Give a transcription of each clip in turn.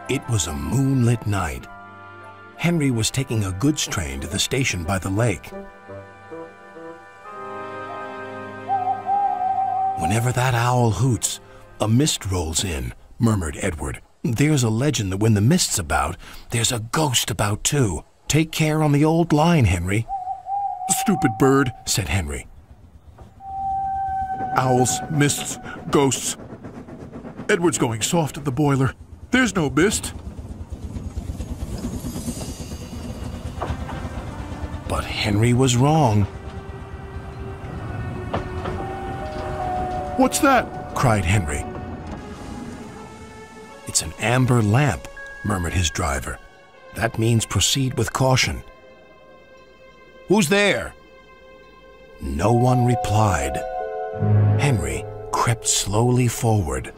It was a moonlit night. Henry was taking a goods train to the station by the lake. Whenever that owl hoots, a mist rolls in, murmured Edward. There's a legend that when the mist's about, there's a ghost about too. Take care on the old line, Henry. Stupid bird, said Henry. Owls, mists, ghosts. Edward's going soft at the boiler. There's no mist. But Henry was wrong. What's that? Cried Henry. It's an amber lamp, murmured his driver. That means proceed with caution. Who's there? No one replied. Henry crept slowly forward.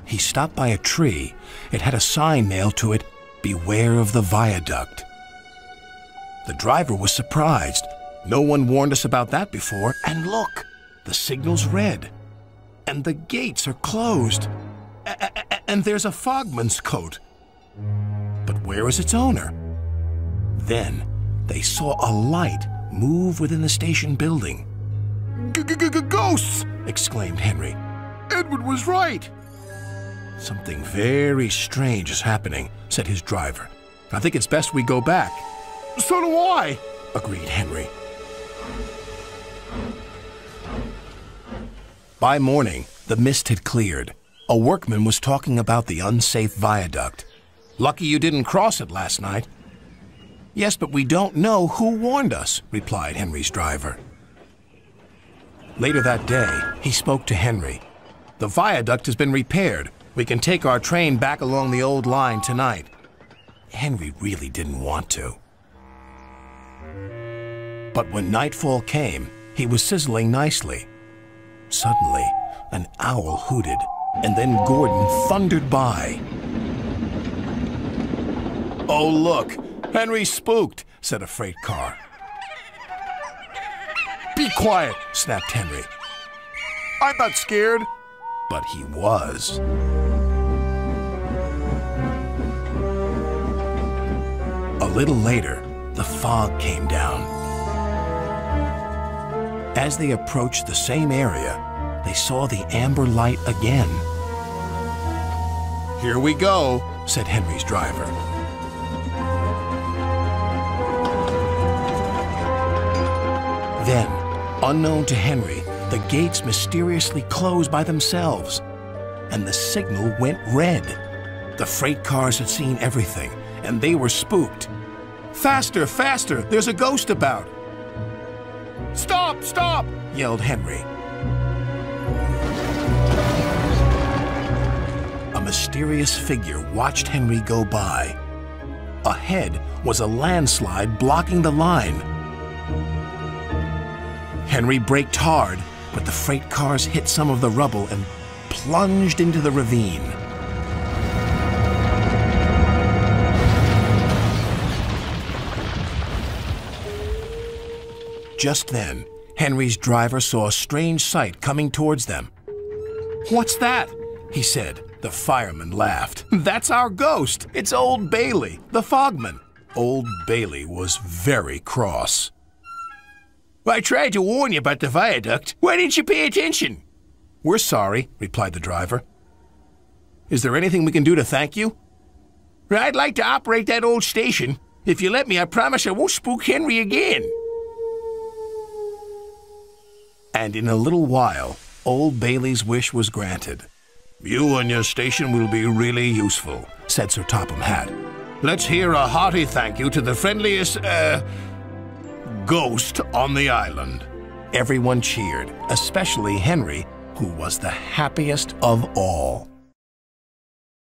He stopped by a tree. It had a sign nailed to it, "Beware of the viaduct." The driver was surprised. No one warned us about that before. And look, the signal's red. And the gates are closed. And there's a fogman's coat. But where is its owner? Then they saw a light move within the station building. Ghosts! Exclaimed Henry. Edward was right. Something very strange is happening, said his driver. I think it's best we go back. So do I, agreed Henry. By morning, the mist had cleared. A workman was talking about the unsafe viaduct. Lucky you didn't cross it last night. Yes, but we don't know who warned us, replied Henry's driver. Later that day, he spoke to Henry. The viaduct has been repaired. We can take our train back along the old line tonight. Henry really didn't want to. But when nightfall came, he was sizzling nicely. Suddenly, an owl hooted, and then Gordon thundered by. Oh, look, Henry's spooked, said a freight car. Be quiet, snapped Henry. I'm not scared. But he was. A little later, the fog came down. As they approached the same area, they saw the amber light again. Here we go, said Henry's driver. Then, unknown to Henry, the gates mysteriously closed by themselves, and the signal went red. The freight cars had seen everything, and they were spooked. Faster, faster, there's a ghost about. Stop, stop, yelled Henry. A mysterious figure watched Henry go by. Ahead was a landslide blocking the line. Henry braked hard, but the freight cars hit some of the rubble and plunged into the ravine. Just then, Henry's driver saw a strange sight coming towards them. What's that? He said. The fireman laughed. That's our ghost. It's Old Bailey, the fogman. Old Bailey was very cross. I tried to warn you about the viaduct. Why didn't you pay attention? We're sorry, replied the driver. Is there anything we can do to thank you? I'd like to operate that old station. If you let me, I promise I won't spook Henry again. And in a little while, Old Bailey's wish was granted. You and your station will be really useful, said Sir Topham Hatt. Let's hear a hearty thank you to the friendliest, ghost on the island. Everyone cheered, especially Henry, who was the happiest of all.